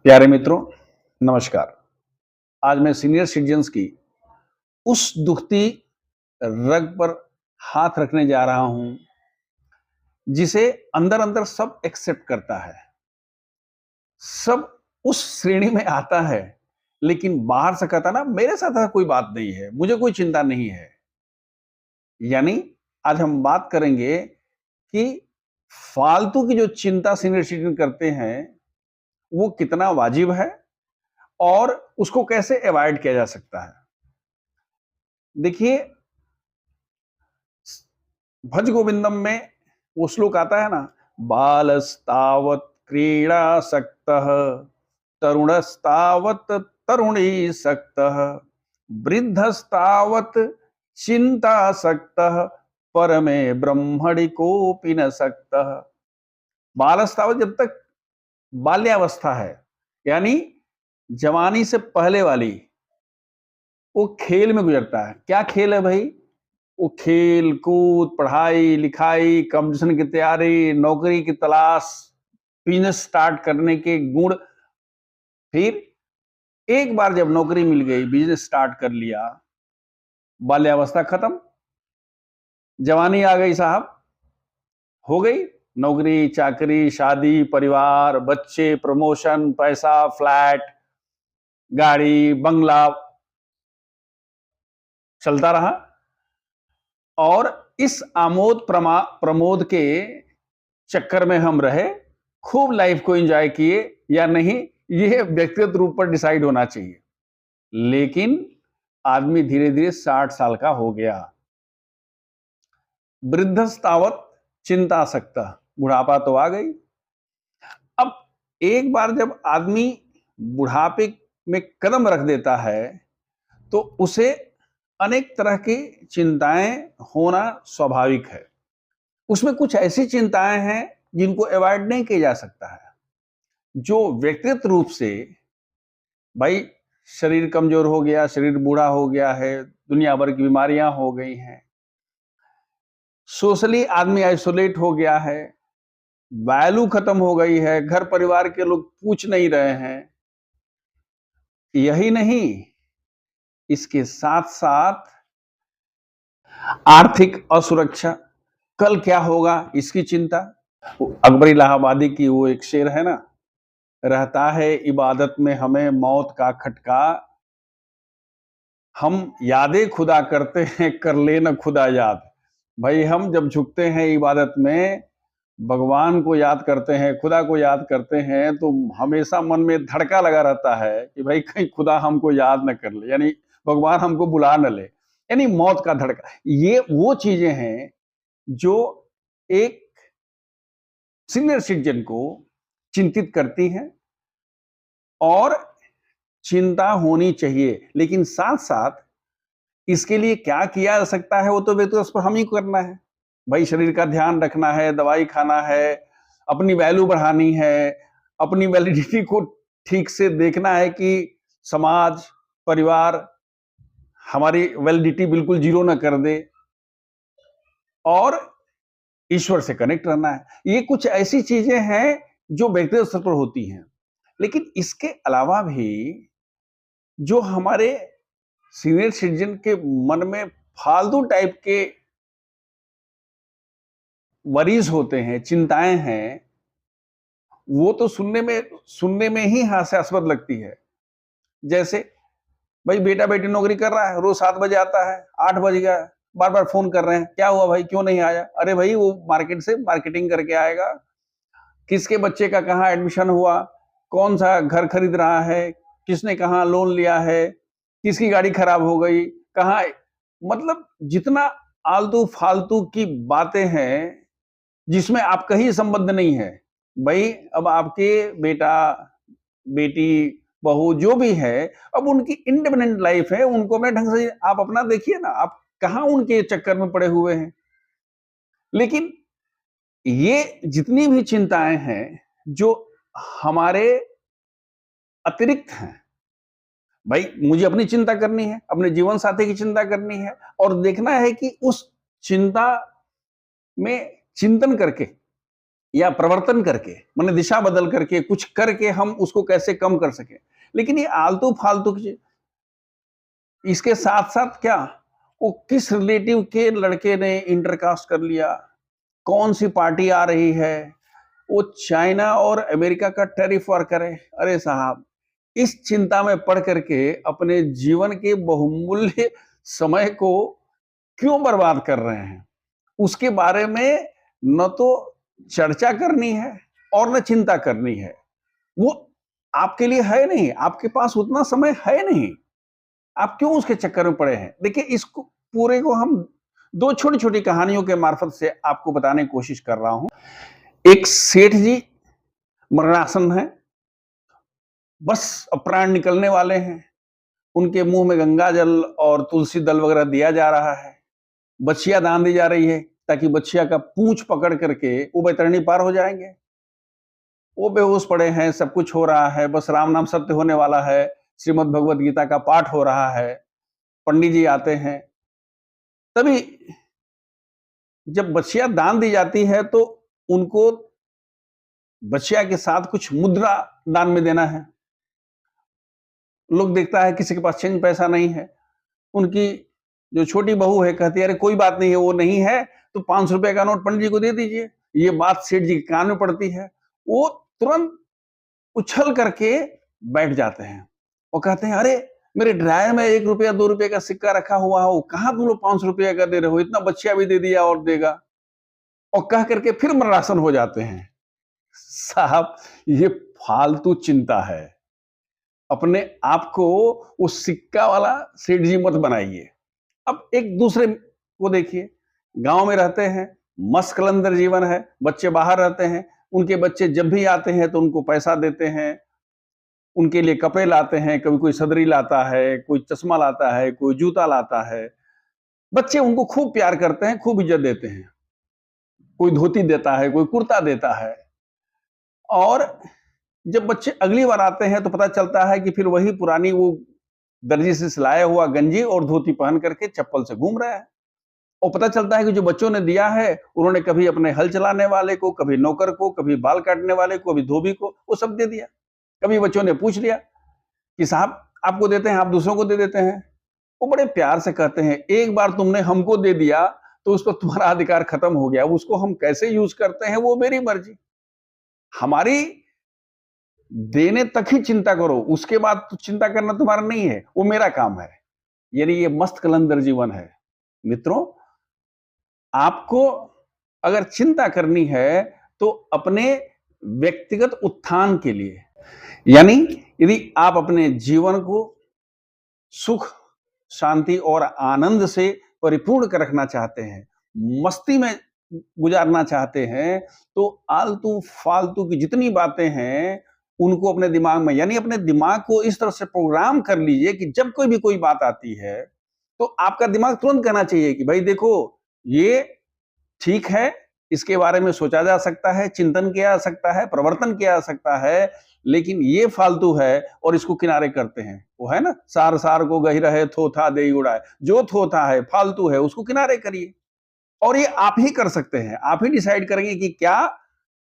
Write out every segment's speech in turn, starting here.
प्यारे मित्रों, नमस्कार। आज मैं सीनियर सिटीजन्स की उस दुखती रग पर हाथ रखने जा रहा हूं जिसे अंदर अंदर सब एक्सेप्ट करता है, सब उस श्रेणी में आता है, लेकिन बाहर से कहता ना मेरे साथ ऐसा कोई बात नहीं है, मुझे कोई चिंता नहीं है। यानी आज हम बात करेंगे कि फालतू की जो चिंता सीनियर सिटीजन करते हैं वो कितना वाजिब है और उसको कैसे अवॉइड किया जा सकता है। देखिए, भज गोविंदम में वो श्लोक आता है ना, बालस्तावत क्रीडासक्तः तरुणस्तावत तरुणीसक्तः वृद्धस्तावत चिंतासक्तः परमे ब्रह्मणि कोपि न सक्तः। बालस्तावत जब तक बाल्यावस्था है, यानी जवानी से पहले वाली, वो खेल में गुजरता है। क्या खेल है भाई? वो खेल कूद, पढ़ाई लिखाई, कंपटीशन की तैयारी, नौकरी की तलाश, बिजनेस स्टार्ट करने के गुण। फिर एक बार जब नौकरी मिल गई, बिजनेस स्टार्ट कर लिया, बाल्यावस्था खत्म, जवानी आ गई साहब, हो गई नौकरी चाकरी, शादी, परिवार, बच्चे, प्रमोशन, पैसा, फ्लैट, गाड़ी, बंगला, चलता रहा। और इस आमोद प्रमोद के चक्कर में हम रहे, खूब लाइफ को एंजॉय किए या नहीं, यह व्यक्तिगत रूप पर डिसाइड होना चाहिए। लेकिन आदमी धीरे धीरे 60 साल का हो गया, वृद्धस्तावत चिंतासक्तः, बुढ़ापा तो आ गई। अब एक बार जब आदमी बुढ़ापे में कदम रख देता है तो उसे अनेक तरह की चिंताएं होना स्वाभाविक है। उसमें कुछ ऐसी चिंताएं हैं जिनको अवॉइड नहीं किया जा सकता है, जो व्यक्तिगत रूप से, भाई शरीर कमजोर हो गया, शरीर बूढ़ा हो गया है, दुनिया भर की बीमारियां हो गई हैं, सोशली आदमी आइसोलेट हो गया है, वैल्यू खत्म हो गई है, घर परिवार के लोग पूछ नहीं रहे हैं। यही नहीं, इसके साथ साथ आर्थिक असुरक्षा, कल क्या होगा इसकी चिंता। अकबर इलाहाबादी की वो एक शेर है ना, रहता है इबादत में हमें मौत का खटका, हम यादें खुदा करते हैं कर लेना खुदा याद। भाई हम जब झुकते हैं इबादत में, भगवान को याद करते हैं, खुदा को याद करते हैं, तो हमेशा मन में धड़का लगा रहता है कि भाई कहीं खुदा हमको याद न कर ले, यानी भगवान हमको बुला न ले, यानी मौत का धड़का। ये वो चीजें हैं जो एक सीनियर सिटीजन को चिंतित करती हैं और चिंता होनी चाहिए। लेकिन साथ साथ इसके लिए क्या किया जा सकता है वो तो व्यक्तिगत स्तर पर हम ही करना है। भाई शरीर का ध्यान रखना है, दवाई खाना है, अपनी वैल्यू बढ़ानी है, अपनी वैलिडिटी को ठीक से देखना है कि समाज परिवार हमारी वैलिडिटी बिल्कुल जीरो ना कर दे, और ईश्वर से कनेक्ट रहना है। ये कुछ ऐसी चीजें हैं जो व्यक्तिगत स्तर पर होती हैं। लेकिन इसके अलावा भी जो हमारे सीनियर सिटीजन के मन में फालतू टाइप के वरीज होते हैं, चिंताएं हैं, वो तो सुनने में ही हास्यास्पद लगती है। जैसे भाई बेटा बेटी नौकरी कर रहा है, रोज 7 बजे आता है, 8 बज गया, बार बार फोन कर रहे हैं, क्या हुआ भाई क्यों नहीं आया? अरे भाई वो मार्केट से मार्केटिंग करके आएगा, किसके बच्चे का कहाँ एडमिशन हुआ, कौन सा घर खरीद रहा है, किसने कहाँ लोन लिया है, किसकी गाड़ी खराब हो गई, कहाँ, मतलब जितना आलतू फालतू की बातें हैं जिसमें आपका ही संबंध नहीं है। भाई अब आपके बेटा बेटी बहू जो भी है, अब उनकी इंडिपेंडेंट लाइफ है, उनको अपने ढंग से आप अपना देखिए ना, आप कहाँ उनके चक्कर में पड़े हुए हैं। लेकिन ये जितनी भी चिंताएं हैं जो हमारे अतिरिक्त हैं, भाई मुझे अपनी चिंता करनी है, अपने जीवन साथी की चिंता करनी है, और देखना है कि उस चिंता में चिंतन करके या प्रवर्तन करके, माने दिशा बदल करके, कुछ करके हम उसको कैसे कम कर सकें। लेकिन ये आलतू फालतू की, इसके साथ साथ क्या, वो किस रिलेटिव के लड़के ने इंटरकास्ट कर लिया, कौन सी पार्टी आ रही है, वो चाइना और अमेरिका का टैरिफ वार करे। अरे साहब, इस चिंता में पड़ करके अपने जीवन के बहुमूल्य समय को क्यों बर्बाद कर रहे हैं? उसके बारे में न तो चर्चा करनी है और न चिंता करनी है। वो आपके लिए है नहीं, आपके पास उतना समय है नहीं, आप क्यों उसके चक्कर में पड़े हैं? देखिए, इसको पूरे को हम दो छोटी छोटी कहानियों के मार्फत से आपको बताने की कोशिश कर रहा हूं। एक सेठ जी मरणासन है, बस अब प्राण निकलने वाले हैं, उनके मुंह में गंगा जल और तुलसी दल वगैरह दिया जा रहा है, बछिया दान दी जा रही है ताकि बछिया का पूंछ पकड़ करके वो बैतरणी पार हो जाएंगे। वो बेहोश पड़े हैं, सब कुछ हो रहा है, बस राम नाम सत्य होने वाला है, श्रीमद् भगवत गीता का पाठ हो रहा है, पंडित जी आते हैं। तभी जब बछिया दान दी जाती है तो उनको बछिया के साथ कुछ मुद्रा दान में देना है। लोग देखता है किसी के पास चेंज पैसा नहीं है, उनकी जो छोटी बहू है कहती है अरे कोई बात नहीं है, वो नहीं है तो 500 रुपए का नोट पंडित जी को दे दीजिए। ये बात सेठ जी के कान में पड़ती है, वो तुरंत उछल करके बैठ जाते हैं और कहते हैं अरे मेरे ड्रायर में 1 रुपया 2 रुपए का सिक्का रखा हुआ हो, कहां तुम लोग 500 रुपया का दे रहे हो, इतना बच्चिया भी दे दिया और देगा, और कह करके फिर मरणासन हो जाते हैं। साहब, ये फालतू चिंता है। अपने आप को उस सिक्का वाला सेठ जी मत बनाइए। अब एक दूसरे को देखिए, गांव में रहते हैं, मस्त कलंदर जीवन है, बच्चे बाहर रहते हैं, उनके बच्चे जब भी आते हैं तो उनको पैसा देते हैं, उनके लिए कपड़े लाते हैं, कभी कोई सदरी लाता है, कोई चश्मा लाता है, कोई जूता लाता है। बच्चे उनको खूब प्यार करते हैं, खूब इज्जत देते हैं, कोई धोती देता है, कोई कुर्ता देता है। और जब बच्चे अगली बार आते हैं तो पता चलता है कि फिर वही पुरानी वो दर्जी से सिलाया हुआ गंजी और धोती पहन करके चप्पल से घूम रहा है। और पता चलता है कि जो बच्चों ने दिया है, उन्होंने कभी अपने हल चलाने वाले को, कभी नौकर को, कभी बाल काटने वाले को, कभी धोबी को, वो सब दे दिया। कभी बच्चों ने पूछ लिया कि साहब आपको देते हैं, आप दूसरों को दे देते हैं। वो बड़े प्यार से कहते हैं एक बार तुमने हमको दे दिया तो उस पर तुम्हारा अधिकार खत्म हो गया, उसको हम कैसे यूज करते हैं वो मेरी मर्जी। हमारी देने तक ही चिंता करो, उसके बाद तो चिंता करना तुम्हारा नहीं है, वो मेरा काम है। यानी ये मस्त कलंदर जीवन है। मित्रों, आपको अगर चिंता करनी है तो अपने व्यक्तिगत उत्थान के लिए, यानी यदि आप अपने जीवन को सुख, शांति और आनंद से परिपूर्ण कर रखना चाहते हैं, मस्ती में गुजारना चाहते हैं, तो आलतू फालतू की जितनी बातें हैं उनको अपने दिमाग में, यानी अपने दिमाग को इस तरह से प्रोग्राम कर लीजिए कि जब कोई भी कोई बात आती है तो आपका दिमाग तुरंत कहना चाहिए कि भाई देखो, ये ठीक है, इसके बारे में सोचा जा सकता है, चिंतन किया जा सकता है, प्रवर्तन किया जा सकता है, लेकिन ये फालतू है और इसको किनारे करते हैं। वो है ना, सार सार को गही रहे थोथा दे उड़ाए, जो थोथा है फालतू है उसको किनारे करिए। और ये आप ही कर सकते हैं, आप ही डिसाइड करेंगे कि क्या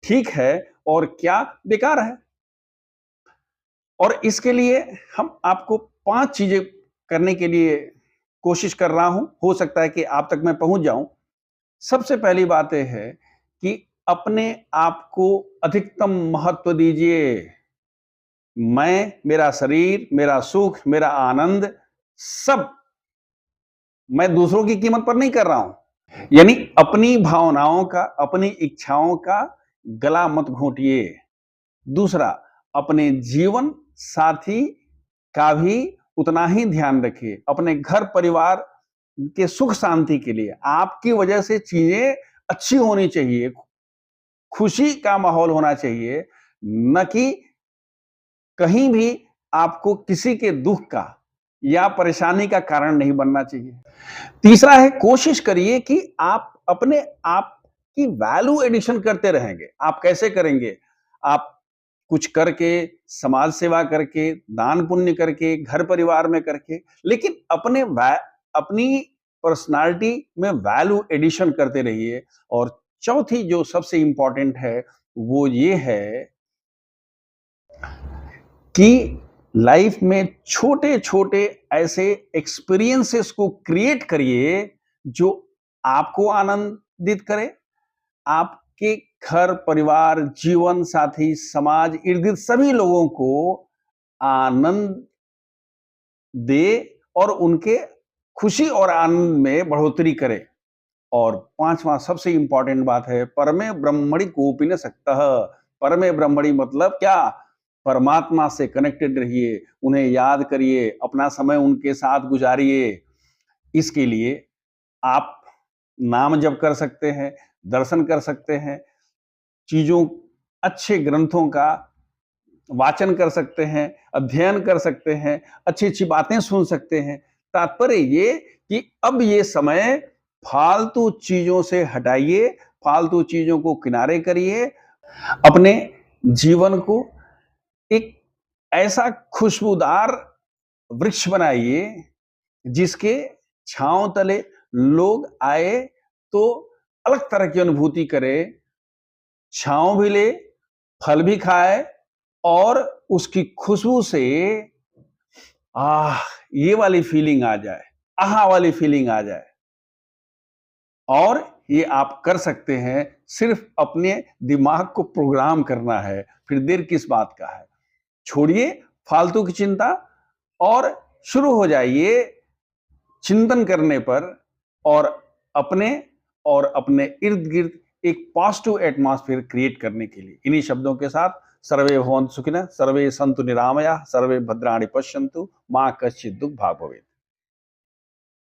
ठीक है और क्या बेकार है। और इसके लिए हम आपको 5 चीजें करने के लिए कोशिश कर रहा हूं, हो सकता है कि आप तक मैं पहुंच जाऊं। सबसे पहली बात यह है कि अपने आप को अधिकतम महत्व दीजिए। मैं, मेरा शरीर, मेरा सुख, मेरा आनंद, सब मैं दूसरों की कीमत पर नहीं कर रहा हूं। यानी अपनी भावनाओं का, अपनी इच्छाओं का गला मत घोंटिए। दूसरा, अपने जीवन साथी का भी उतना ही ध्यान रखिए। अपने घर परिवार के सुख शांति के लिए आपकी वजह से चीजें अच्छी होनी चाहिए, खुशी का माहौल होना चाहिए, न कि कहीं भी आपको किसी के दुख का या परेशानी का कारण नहीं बनना चाहिए। तीसरा है, कोशिश करिए कि आप अपने आप की वैल्यू एडिशन करते रहेंगे। आप कैसे करेंगे? आप कुछ करके, समाज सेवा करके, दान पुण्य करके, घर परिवार में करके, लेकिन अपनी पर्सनालिटी में वैल्यू एडिशन करते रहिए। और चौथी जो सबसे इंपॉर्टेंट है, वो ये है कि लाइफ में छोटे-छोटे ऐसे एक्सपीरियंसेस को क्रिएट करिए जो आपको आनंदित करे, आपके घर, परिवार, जीवन साथी, समाज, इर्द-गिर्द सभी लोगों को आनंद दे और उनके खुशी और आनंद में बढ़ोतरी करे। और 5वां सबसे इंपॉर्टेंट बात है, परमे ब्रह्मणि कोपि न सक्तः। परमे ब्रह्मणि मतलब क्या? परमात्मा से कनेक्टेड रहिए, उन्हें याद करिए, अपना समय उनके साथ गुजारिए। इसके लिए आप नाम जप कर सकते हैं, दर्शन कर सकते हैं, चीजों अच्छे ग्रंथों का वाचन कर सकते हैं, अध्ययन कर सकते हैं, अच्छी-अच्छी बातें सुन सकते हैं। तात्पर्य ये कि अब ये समय फालतू चीजों से हटाइए, फालतू चीजों को किनारे करिए, अपने जीवन को एक ऐसा खुशबूदार वृक्ष बनाइए जिसके छांव तले लोग आए तो अलग तरह की अनुभूति करे, छांव भी ले, फल भी खाए और उसकी खुशबू से आह, ये वाली फीलिंग आ जाए, आहा वाली फीलिंग आ जाए। और ये आप कर सकते हैं, सिर्फ अपने दिमाग को प्रोग्राम करना है, फिर देर किस बात का है। छोड़िए फालतू की चिंता और शुरू हो जाइए चिंतन करने पर और अपने इर्द गिर्द एक पॉजिटिव एटमॉस्फेयर क्रिएट करने के लिए। इन्हीं शब्दों के साथ सर्वे भवन्तु सुखिनः, सर्वे सन्तु निरामयाः, सर्वे भद्राणि पश्यन्तु, मा कश्चित् दुःख भाग् भवेत्।